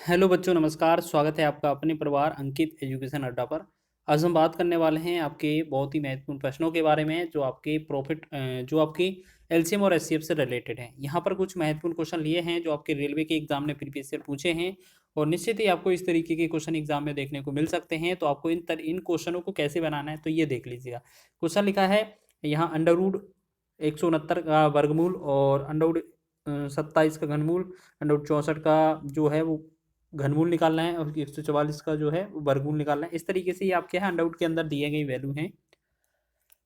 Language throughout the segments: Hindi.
हेलो बच्चों, नमस्कार। स्वागत है आपका अपने परिवार अंकित एजुकेशन अड्डा पर। आज हम बात करने वाले हैं आपके बहुत ही महत्वपूर्ण प्रश्नों के बारे में जो आपके जो आपकी एलसीएम और एचसीएफ से रिलेटेड हैं। यहाँ पर कुछ महत्वपूर्ण क्वेश्चन लिए हैं जो आपके रेलवे के एग्जाम ने प्रीवियस ईयर पूछे हैं और निश्चित ही आपको इस तरीके के क्वेश्चन एग्जाम में देखने को मिल सकते हैं। तो आपको इन क्वेश्चनों को कैसे बनाना है तो ये देख लीजिएगा। क्वेश्चन लिखा है यहाँ अंडर रूट 169 का वर्गमूल और अंडर रूट 27 का घनमूल, अंडर रूट 64 का जो है वो घनमूल निकालना है और 144 का जो है वो वर्गमूल निकालना है। इस तरीके से ये आपके यहाँ अंडरवुड के अंदर दिए गई वैल्यू हैं।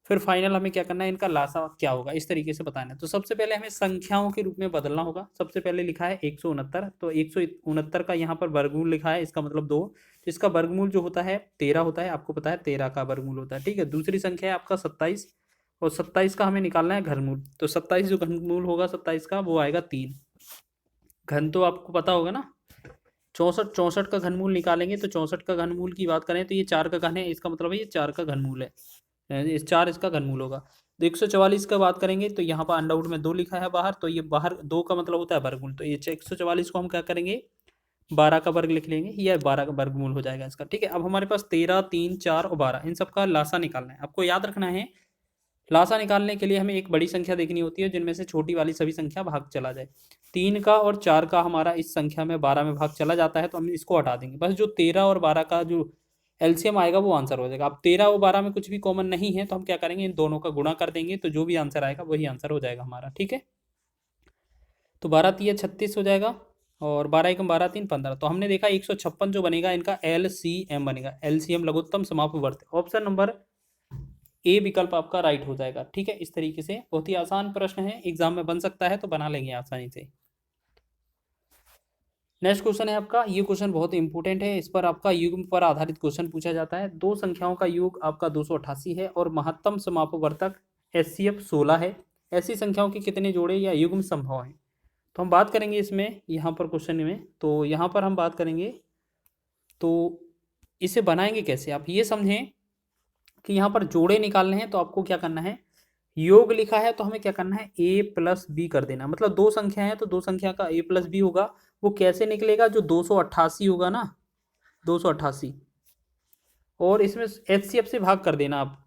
फिर फाइनल हमें क्या करना है, इनका लासा क्या होगा इस तरीके से बताना है। तो सबसे पहले हमें संख्याओं के रूप में बदलना होगा। सबसे पहले लिखा है 169, तो 169 का यहाँ पर वर्गमूल लिखा है, इसका मतलब 2। तो इसका वर्गमूल जो होता है 13 होता है, आपको पता है 13 का वर्गमूल होता है। ठीक है, दूसरी संख्या है आपका 27 और 27 का हमें निकालना है घनमूल। तो 27 जो घनमूल होगा 27 का वो आएगा 3। घन तो आपको पता होगा ना, 64 का घनमूल निकालेंगे तो 64 का घनमूल की बात करें तो ये 4 का घन है, इसका मतलब है ये 4 का घनमूल है, इस 4 इसका घनमूल होगा। तो 144 का बात करेंगे तो यहाँ पर अंडरवुड में 2 लिखा है बाहर, तो ये बाहर 2 का मतलब होता है वर्गमूल। तो ये 144 को हम क्या करेंगे, 12 का वर्ग लिख लेंगे, या 12 का वर्गमूल हो जाएगा इसका। ठीक है, अब हमारे पास 13, 3, 4 और 12 इन सबका लासा निकालना है। आपको याद रखना है लासा निकालने के लिए हमें एक बड़ी संख्या देखनी होती है जिनमें से छोटी वाली सभी संख्या भाग चला जाए। 3 का और 4 का हमारा इस संख्या में 12 में भाग चला जाता है, तो हम इसको हटा देंगे। बस जो 13 और 12 का जो एलसीएम आएगा वो आंसर हो जाएगा। अब 13 और 12 में कुछ भी कॉमन नहीं है तो हम क्या करेंगे, इन दोनों का गुणा कर देंगे, तो जो भी आंसर आएगा वही आंसर हो जाएगा हमारा। ठीक है, तो 12 तिया 36 हो जाएगा और 12 एकम 12 3 15। तो हमने देखा 156 जो बनेगा इनका एलसीएम बनेगा, एलसीएम लघुत्तम समापवर्त। ऑप्शन नंबर ए विकल्प आपका राइट हो जाएगा। ठीक है, इस तरीके से बहुत ही आसान प्रश्न है, एग्जाम में बन सकता है, तो बना लेंगे आसानी से। नेक्स्ट क्वेश्चन है आपका, ये क्वेश्चन बहुत इंपॉर्टेंट है। इस पर आपका युग्म पर आधारित क्वेश्चन पूछा जाता है। दो संख्याओं का योग आपका 288 है और महत्तम समापवर्तक एचसीएफ 16 है। ऐसी संख्याओं के कितने जोड़े या युग्म संभव हैं? तो हम बात करेंगे इसमें, यहाँ पर क्वेश्चन में, तो यहाँ पर हम बात करेंगे तो इसे बनाएंगे कैसे, आप ये समझें कि यहाँ पर जोड़े निकालने हैं। तो आपको क्या करना है, योग लिखा है तो हमें क्या करना है, a प्लस बी कर देना। मतलब दो संख्या है तो दो संख्या का a प्लस बी होगा। वो कैसे निकलेगा, जो 288 होगा ना, 288, और इसमें एचसीएफ से भाग कर देना आप।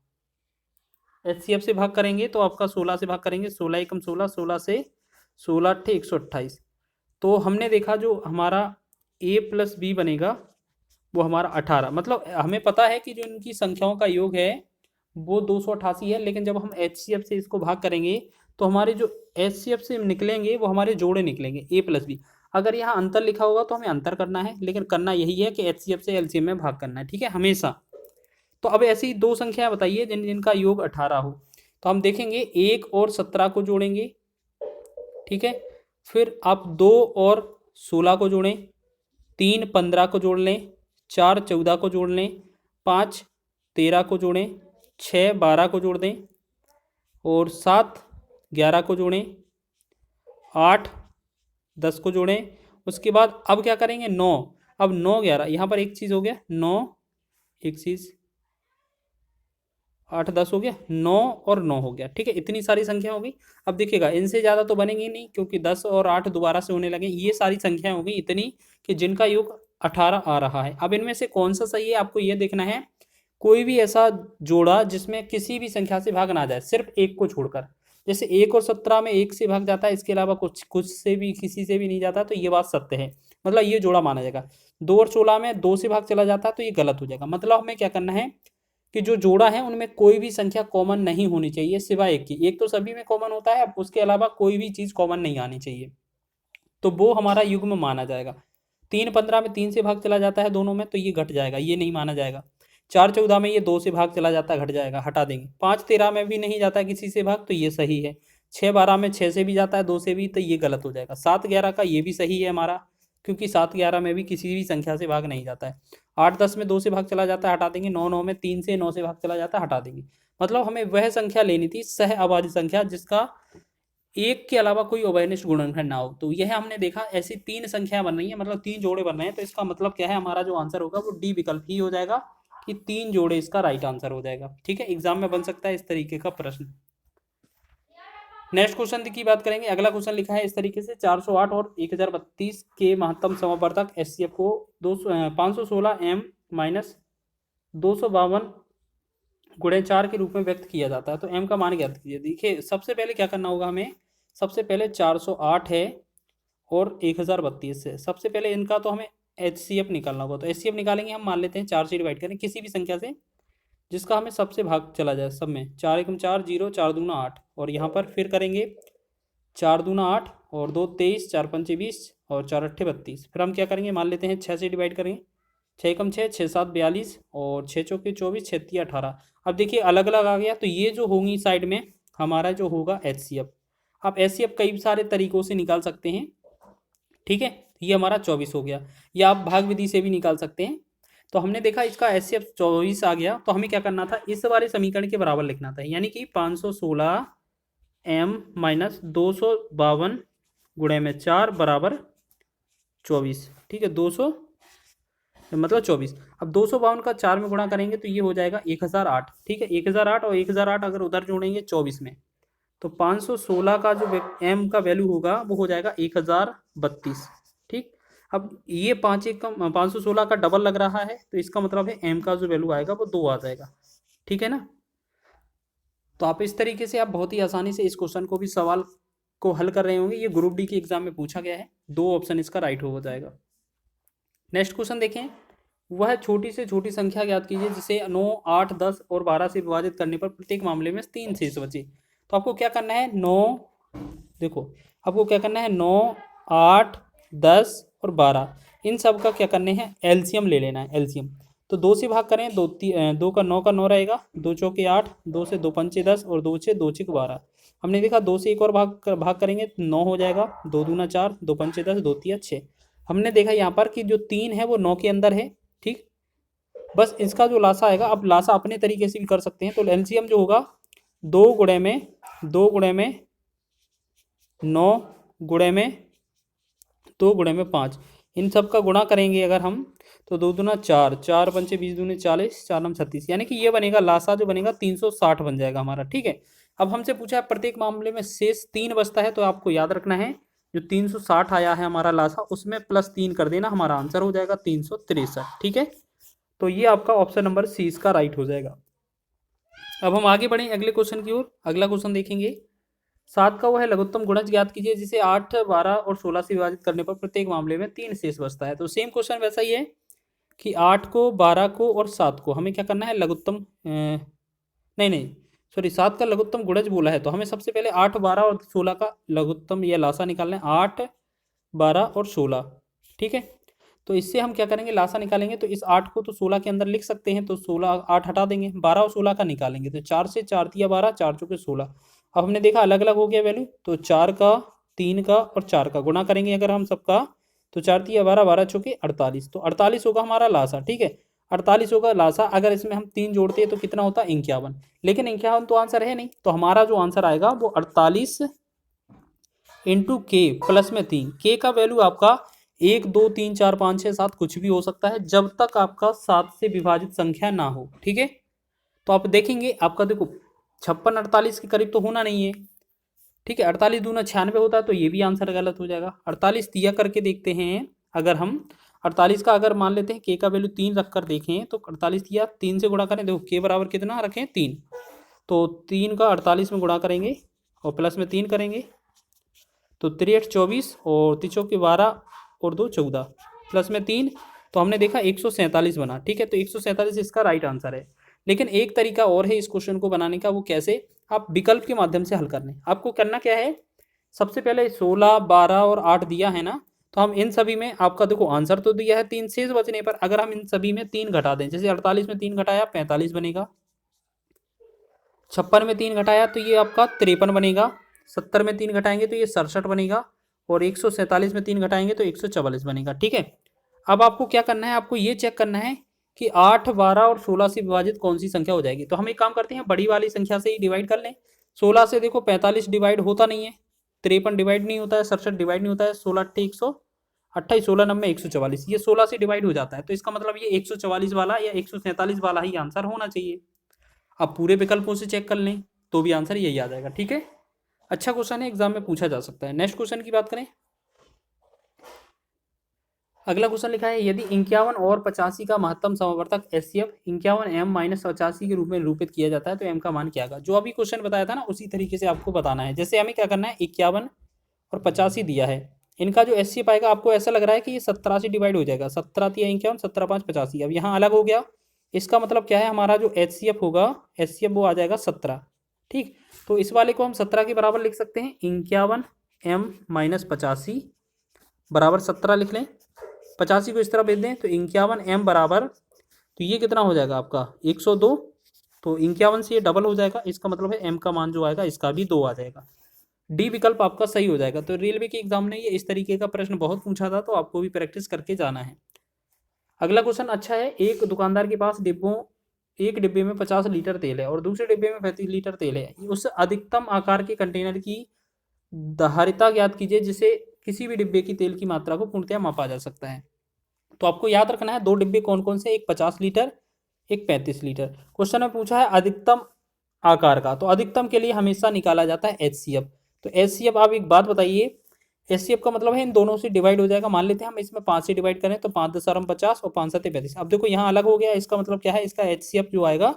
एचसीएफ से भाग करेंगे तो आपका 16 से भाग करेंगे, 16 एकम 16, 16 से 16 अट्ठे 128। तो हमने देखा जो हमारा a प्लस बी बनेगा वो हमारा 18। मतलब हमें पता है कि जो इनकी संख्याओं का योग है वो 288 है, लेकिन जब हम एचसीएफ से इसको भाग करेंगे तो हमारे जो एचसीएफ से निकलेंगे वो हमारे जोड़े निकलेंगे a प्लस बी। अगर यहाँ अंतर लिखा होगा तो हमें अंतर करना है, लेकिन करना यही है कि एचसीएफ से एलसीएम में भाग करना है। ठीक है, हमेशा। तो अब ऐसी दो संख्या बताइए जिनका योग 18 हो। तो हम देखेंगे 1 और 17 को जोड़ेंगे। ठीक है, फिर आप 2 और 16 को जोड़ें, 3 15 को जोड़ लें, 4 14 को जोड़ लें, 5 13 को जोड़ें, 6 12 को जोड़ दें और 7 11 को जोड़ें, 8 10 को जोड़ें। उसके बाद अब क्या करेंगे, 9। अब 9 11, यहाँ पर एक चीज़ हो गया, 9 एक चीज़, 8 10 हो गया, 9 और 9 हो गया। ठीक है, इतनी सारी संख्या हो गई। अब देखिएगा इनसे ज़्यादा तो बनेंगी नहीं, क्योंकि 10 और 8 दोबारा से होने लगे। ये सारी संख्याएं हो गई इतनी कि जिनका योग 18 आ रहा है। अब इनमें से कौन सा सही है आपको ये देखना है। कोई भी ऐसा जोड़ा जिसमें किसी भी संख्या से भाग ना जाए, सिर्फ एक को छोड़कर। जैसे 1 और 17 में 1 से भाग जाता है, इसके अलावा कुछ कुछ से भी किसी से भी नहीं जाता, तो ये बात सत्य है, मतलब ये जोड़ा माना जाएगा। 2 और 16 में 2 से भाग चला जाता है तो ये गलत हो जाएगा। मतलब हमें क्या करना है कि जो जोड़ा है उनमें कोई भी संख्या कॉमन नहीं होनी चाहिए सिवाय एक की। एक तो सभी में कॉमन होता है, उसके अलावा कोई भी चीज़ कॉमन नहीं आनी चाहिए, तो वो हमारा युग्म माना जाएगा। 3 15 में 3 से भाग चला जाता है दोनों में, तो ये घट जाएगा, ये नहीं माना जाएगा। 4 14 में ये 2 से भाग चला जाता है, घट जाएगा, हटा देंगे। 5 13 में भी नहीं जाता है किसी से भाग, तो ये सही है। 6 12 में 6 से भी जाता है, 2 से भी, तो ये गलत हो जाएगा। 7 11 का ये भी सही है हमारा, क्योंकि 7 11 में भी किसी भी संख्या से भाग नहीं जाता है। 8 10 में 2 से भाग चला जाता है, हटा देंगे। 9 9 में 3 से 9 से भाग चला जाता है, हटा देंगे। मतलब हमें वह संख्या लेनी थी सह अभाज्य संख्या जिसका एक के अलावा कोई अवयनिष्ठ गुणनखंड ना हो। तो यह हमने देखा, ऐसी 3 संख्याएं बन रही हैं, मतलब 3 जोड़े बन रहे हैं। तो इसका मतलब क्या है, हमारा जो आंसर होगा वो डी विकल्प ही हो जाएगा, कि 3 जोड़े इसका राइट आंसर हो जाएगा। ठीक है, एग्जाम में बन सकता है इस तरीके का प्रश्न। नेक्स्ट क्वेश्चन की बात करेंगे। अगला क्वेश्चन लिखा है इस तरीके से, 408 और 1032 के महत्तम समावर्तक एचसीएफ को 516 m माइनस 252 गुणे 4 के रूप में व्यक्त किया जाता है। तो m का मान ज्ञात कीजिए। देखिए सबसे पहले क्या करना होगा हमें, सबसे पहले 408 है और 1032 है, सबसे पहले इनका तो हमें एचसीएफ निकालना होगा। तो एचसीएफ निकालेंगे हम, मान लेते हैं 4 से डिवाइड करें किसी भी संख्या से जिसका हमें सबसे भाग चला जाए सब में। 4 एकम 4 0, 4 दूना 8, और यहाँ पर फिर करेंगे 4 दूना 8 और 2 23, 4 पंचे 20 और 4 अट्ठे 32। फिर हम क्या करेंगे, मान लेते हैं 6 से डिवाइड करेंगे। 6 एकम 6, 6 7 42 और 6 चौके 24, 6 तिया 18। अब देखिए अलग अलग आ गया, तो ये जो होंगी साइड में हमारा जो होगा एचसीएफ। आप एचसीएफ कई सारे तरीकों से निकाल सकते हैं, ठीक है। ये हमारा 24 हो गया, या आप भाग विधि से भी निकाल सकते हैं। तो हमने देखा इसका एचसीएफ 24 आ गया, तो हमें क्या करना था, इस वाले समीकरण के बराबर लिखना था, यानी कि 516 m माइनस 252 गुणे में 4 बराबर 24, ठीक है। 200 मतलब 24। अब 252 का 4 में गुणा करेंगे तो ये हो जाएगा 1008, ठीक है। 1008 और 1008 अगर उधर जोड़ेंगे 24 में, तो 516 का जो m का वैल्यू होगा वो हो जाएगा 1032, ठीक। अब ये 516 का डबल लग रहा है, तो इसका मतलब है m का जो वैल्यू आएगा वो 2 आ जाएगा, ठीक है ना। तो आप इस तरीके से आप बहुत ही आसानी से इस क्वेश्चन को भी सवाल को हल कर रहे होंगे। ये ग्रुप डी के एग्जाम में पूछा गया है, 2 ऑप्शन इसका राइट हो जाएगा। नेक्स्ट क्वेश्चन देखें, वह छोटी से छोटी संख्या ज्ञात कीजिए जिसे 9, 8, 10 और 12 से विभाजित करने पर प्रत्येक मामले में 3 शेष बचे। तो आपको क्या करना है, 9, देखो आपको क्या करना है, 9, 8, 10 और 12 इन सब का क्या करने हैं, एलसीएम ले लेना है, एलसीएम। तो 2 से भाग करें, 2 का 9 का 9 रहेगा, 2 चौके 8, 2 से 2 पंचे 10 और 2 से 2 छिक 12। हमने देखा 2 से एक और भाग करेंगे 9 हो जाएगा, 2 दूना 4, 2 पंचे 10, 2 तिया 6। हमने देखा यहाँ पर कि जो 3 है वो 9 के अंदर है, ठीक। बस इसका जो लासा आएगा, अब लासा अपने तरीके से भी कर सकते हैं। तो एलसीएम जो होगा 2 गुणे में 9 गुणे में 2 गुणे में 5, इन सब का गुणा करेंगे अगर हम, तो 2 दूना 4, 4 पंचे 20 दूनी 40, 4 नम 36, यानी कि ये बनेगा लासा जो बनेगा 360 बन जाएगा हमारा, ठीक है। अब हमसे पूछा है प्रत्येक मामले में शेष 3 बचता है, तो आपको याद रखना है जो 360 आया है हमारा लासा, उसमें +3 कर देना, हमारा आंसर हो जाएगा 363, ठीक है। तो ये आपका ऑप्शन नंबर सी इसका राइट हो जाएगा। अब हम आगे बढ़ें अगले क्वेश्चन की ओर। अगला क्वेश्चन देखेंगे, 7 का वह है लघुत्तम गुणज ज्ञात कीजिए जिसे 8, 12 और 16 से विभाजित करने पर प्रत्येक मामले में 3 शेष बचता है। तो सेम क्वेश्चन वैसा ही है कि 8 को, 12 को और 7 को हमें क्या करना है, लघुत्तम नहीं सॉरी 7 का लघुत्तम गुणज बोला है, तो हमें सबसे पहले 8, 12 और 16 का लघुत्तम या लासा निकालना है, 8, 12 और 16, ठीक है। तो इससे हम क्या करेंगे, लासा निकालेंगे। तो इस 8 को तो 16 के अंदर लिख सकते हैं, तो 16 8 हटा देंगे, 12 और 16 का निकालेंगे, तो 4 से 4 तिया 12, 4 चौके 16। अब हमने देखा अलग अलग हो गया वैल्यू, तो 4 का, 3 का और 4 का गुणा करेंगे अगर हम सबका, तो 4 तिया 12, 12 चौके 48, तो 48 होगा हमारा लासा, ठीक है। 48 होगा लासा। अगर इसमें हम 3 जोड़ते हैं तो कितना होता है, 51, लेकिन 51 तो आंसर है नहीं, तो हमारा जो आंसर आएगा वो 48 इंटू के प्लस में 3। के का वैल्यू आपका 1, 2, 3, 4, 5, 6, 7 कुछ भी हो सकता है, जब तक आपका 7 से विभाजित संख्या ना हो, ठीक है। तो आप देखेंगे आपका देखो 56 48 के करीब तो होना नहीं है, ठीक है। 48 दूना 96 होता है, तो ये भी आंसर गलत हो जाएगा। 48 तिया करके देखते हैं अगर हम, 48 का अगर मान लेते हैं के का वैल्यू 3 रख कर देखें, तो 48 तिया 3 से गुणा करें, देखो के बराबर कितना रखें, 3, तो 3 का 48 में गुणा करेंगे और प्लस में 3 करेंगे, तो 3 24 और 3 चौके 12 और 2 14 प्लस में 3, तो हमने देखा 147 बना, ठीक है। तो 147 इसका राइट आंसर है। लेकिन एक तरीका और है इस क्वेश्चन को बनाने का, वो कैसे, आप विकल्प के माध्यम से हल करने। आपको करना क्या है, सबसे पहले 16, 12 और 8 दिया है ना, तो हम इन सभी में, आपका देखो आंसर तो दिया है 3 शेष बचने पर, अगर हम इन सभी में 3 घटा दें, जैसे 48 में 3 घटाया 45 बनेगा, 56 में 3 घटाया तो ये आपका 53 बनेगा, 70 में 3 घटाएंगे तो ये 67 बनेगा, और 147 में 3 घटाएंगे तो 144 बनेगा, ठीक है। अब आपको क्या करना है, आपको ये चेक करना है कि 8, 12 और 16 से विभाजित कौन सी संख्या हो जाएगी। तो हम एक काम करते हैं, बड़ी वाली संख्या से ही डिवाइड कर लें। 16 से देखो 45 डिवाइड होता नहीं है, 53 डिवाइड नहीं होता है, 67 डिवाइड नहीं होता है, 16 अट्ठे 128, 16 नब्बे 144, ये 16 से डिवाइड हो जाता है। तो इसका मतलब ये 144 वाला या 147 वाला ही आंसर होना चाहिए। अब पूरे विकल्पों से चेक कर लें तो भी आंसर यही आ जाएगा, ठीक है। अच्छा क्वेश्चन है, एग्जाम में पूछा जा सकता है। नेक्स्ट क्वेश्चन की बात करें, अगला क्वेश्चन लिखा है यदि 51 और 85 का महत्तम समवर्तक HCF 51 m माइनस 85 के रूप में निरूपित किया जाता है तो m का मान क्या होगा। जो अभी क्वेश्चन बताया था ना उसी तरीके से आपको बताना है। जैसे हमें क्या करना है, 51 और 85 दिया है, इनका जो HCF आएगा आपको ऐसा लग रहा है कि ये 17 से डिवाइड हो जाएगा, 17 या 51, 17 5 85। अब यहाँ अलग हो गया, इसका मतलब क्या है, हमारा जो HCF होगा, HCF वो आ जाएगा 17। ठीक, तो इस वाले को हम 17 के बराबर लिख सकते हैं, 51 m माइनस 85 बराबर 17 लिख लें। 85 को इस तरह भेज दें तो 51 m बराबर, तो ये कितना हो जाएगा आपका 102, तो 51 से ये डबल हो जाएगा, इसका मतलब है m का मान जो आएगा इसका भी 2 आ जाएगा। डी विकल्प आपका सही हो जाएगा। तो रेलवे के एग्जाम ने ये इस तरीके का प्रश्न बहुत पूछा था, तो आपको भी प्रैक्टिस करके जाना है। अगला क्वेश्चन अच्छा है, एक दुकानदार के पास एक डिब्बे में 50 लीटर तेल है और दूसरे डिब्बे में 35 लीटर तेल है। उस अधिकतम आकार के कंटेनर की धारिता ज्ञात कीजिए जिसे किसी भी डिब्बे की तेल की मात्रा को पूर्णतया मापा जा सकता है। तो आपको याद रखना है दो डिब्बे कौन कौन से, एक 50 लीटर, एक 35 लीटर। क्वेश्चन में पूछा है अधिकतम आकार का, तो अधिकतम के लिए हमेशा निकाला जाता है HCF। तो HCF, आप एक बात बताइए, HCF का मतलब है इन दोनों से डिवाइड हो जाएगा। मान लेते हैं हम इसमें 5 से डिवाइड करें तो 5 10 50 और 5 7 35। अब देखो यहाँ अलग हो गया, इसका मतलब क्या है, इसका HCF जो आएगा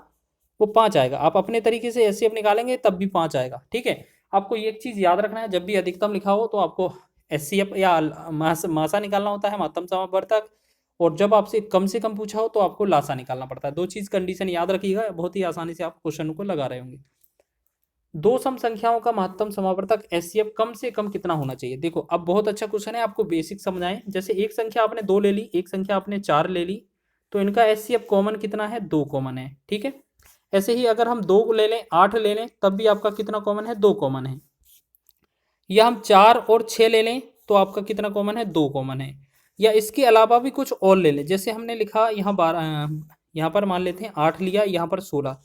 वो 5 आएगा। आप अपने तरीके से HCF निकालेंगे तब भी 5 आएगा। ठीक है, आपको ये एक चीज़ याद रखना है, जब भी अधिकतम लिखा हो तो आपको HCF या मासा निकालना होता है, महत्तम समवर्तक, और जब आपसे कम पूछा हो तो आपको लासा निकालना पड़ता है। दो चीज़ कंडीशन याद रखिएगा, बहुत ही आसानी से आप क्वेश्चन को लगा रहे होंगे। दो सम संख्याओं का महत्तम समावर्तक HCF कम से कम कितना होना चाहिए। देखो अब बहुत अच्छा क्वेश्चन है, आपको बेसिक समझाएं। जैसे एक संख्या आपने 2 ले ली, एक संख्या आपने 4 ले ली, तो इनका HCF कॉमन कितना है, 2 कॉमन है। ठीक है, ऐसे ही अगर हम 2 ले लें, 8 ले लें, तब भी आपका कितना कॉमन है, 2 कॉमन है। या हम 4 और 6 ले लें तो आपका कितना कॉमन है, 2 कॉमन है। या इसके अलावा भी कुछ और ले लें, जैसे हमने लिखा यहाँ 12, यहाँ पर मान लेते हैं 8 लिया, यहाँ पर 16,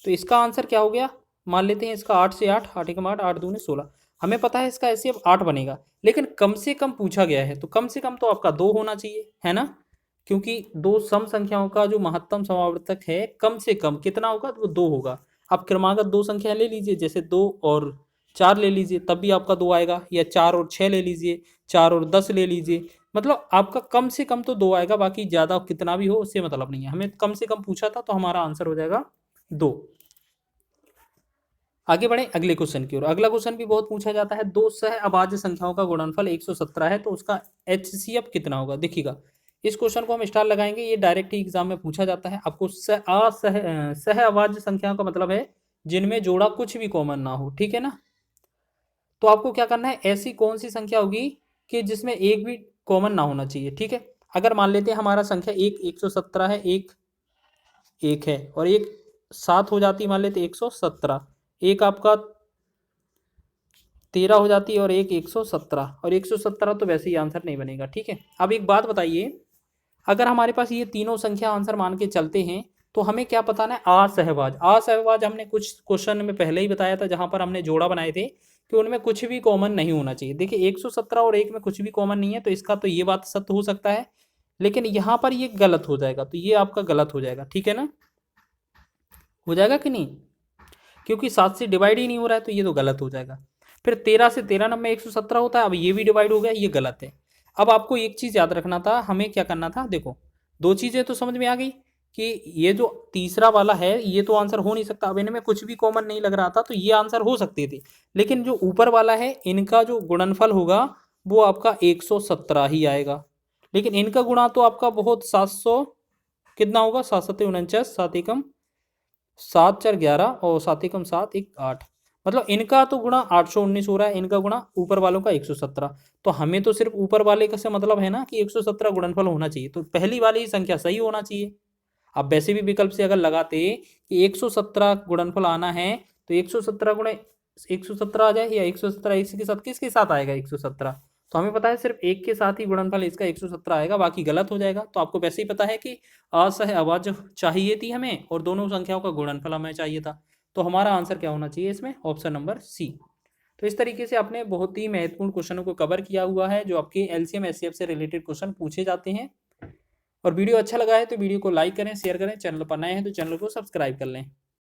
तो इसका आंसर क्या हो गया, मान लेते हैं इसका 8 से 8, 8 एकम 8, 8 दूनी 16। हमें पता है इसका ऐसे अब 8 बनेगा, लेकिन कम से कम पूछा गया है तो कम से कम तो आपका 2 होना चाहिए, है ना, क्योंकि दो सम संख्याओं का जो महत्तम समावर्तक है कम से कम कितना होगा, तो वो 2 होगा। आप क्रमागत दो संख्या ले लीजिए, जैसे 2 और 4 ले लीजिए, तब भी आपका 2 आएगा। या 4 और 6 ले लीजिए, 4 और 10 ले लीजिए, मतलब आपका कम से कम तो 2 आएगा, बाकी ज़्यादा कितना भी हो उससे मतलब नहीं है। हमें कम से कम पूछा था तो हमारा आंसर हो जाएगा 2। आगे बढ़े अगले क्वेश्चन की ओर। अगला क्वेश्चन भी बहुत पूछा जाता है, दो सह अभाज्य संख्याओं का गुणनफल 117 है तो उसका HCF कितना होगा। देखिएगा इस क्वेश्चन को हम स्टार लगाएंगे, ये डायरेक्ट ही एग्जाम में पूछा जाता है। आपको सह अभाज्य संख्याओं का मतलब है जिनमें जोड़ा कुछ भी कॉमन ना हो, ठीक है ना। तो आपको क्या करना है, ऐसी कौन सी संख्या होगी कि जिसमें एक भी कॉमन ना होना चाहिए। ठीक है, अगर मान लेते हैं हमारा संख्या 117 है, एक है और एक 7 हो जाती, मान लेते 117, एक आपका 13 हो जाती है और एक 117, और 117 तो वैसे ही आंसर नहीं बनेगा। ठीक है, अब एक बात बताइए, अगर हमारे पास ये तीनों संख्या आंसर मान के चलते हैं तो हमें क्या बताना है, असहभाज। असहभाज हमने कुछ क्वेश्चन में पहले ही बताया था, जहां पर हमने जोड़ा बनाए थे कि उनमें कुछ भी कॉमन नहीं होना चाहिए। देखिए 117 और एक में कुछ भी कॉमन नहीं है, तो इसका तो ये बात सत्य हो सकता है, लेकिन यहाँ पर ये गलत हो जाएगा, तो ये आपका गलत हो जाएगा। ठीक है ना, हो जाएगा कि नहीं, क्योंकि 7 से डिवाइड ही नहीं हो रहा है, तो ये तो गलत हो जाएगा। फिर 13 से 13 नंबर 117 होता है, अब ये भी डिवाइड हो गया, ये गलत है। अब आपको एक चीज़ याद रखना था, हमें क्या करना था, देखो दो चीज़ें तो समझ में आ गई कि ये जो तीसरा वाला है ये तो आंसर हो नहीं सकता, अब इनमें कुछ भी कॉमन नहीं लग रहा था, तो ये आंसर हो सकते थे। लेकिन जो ऊपर वाला है इनका जो गुणनफल होगा वो आपका 117 ही आएगा, लेकिन इनका गुणा तो आपका बहुत 700 कितना होगा, 7 7 49, 7 एकम 7 4 11 और 7 एकम 7 1 8, मतलब इनका तो गुणा 819 हो रहा है, इनका गुणा ऊपर वालों का 117। तो हमें तो सिर्फ ऊपर वाले का से मतलब है ना कि 117 गुणनफल होना चाहिए, तो पहली वाली ही संख्या सही होना चाहिए। अब वैसे भी विकल्प से अगर लगाते कि 117 गुणनफल आना है तो 117 गुणे 117 आ जाए, या 117 एक के साथ किसके साथ आएगा 117, तो हमें पता है सिर्फ एक के साथ ही गुणनफल इसका 117 आएगा, बाकी गलत हो जाएगा। तो आपको वैसे ही पता है कि असह अभाज्य चाहिए थी हमें और दोनों संख्याओं का गुणनफल हमें चाहिए था, तो हमारा आंसर क्या होना चाहिए इसमें, ऑप्शन नंबर सी। तो इस तरीके से आपने बहुत ही महत्वपूर्ण क्वेश्चनों को कवर किया हुआ है जो आपके एलसीएम एचसीएफ से रिलेटेड क्वेश्चन पूछे जाते हैं। और वीडियो अच्छा लगा है तो वीडियो को लाइक करें, शेयर करें, चैनल पर नए हैं तो चैनल को सब्सक्राइब कर लें।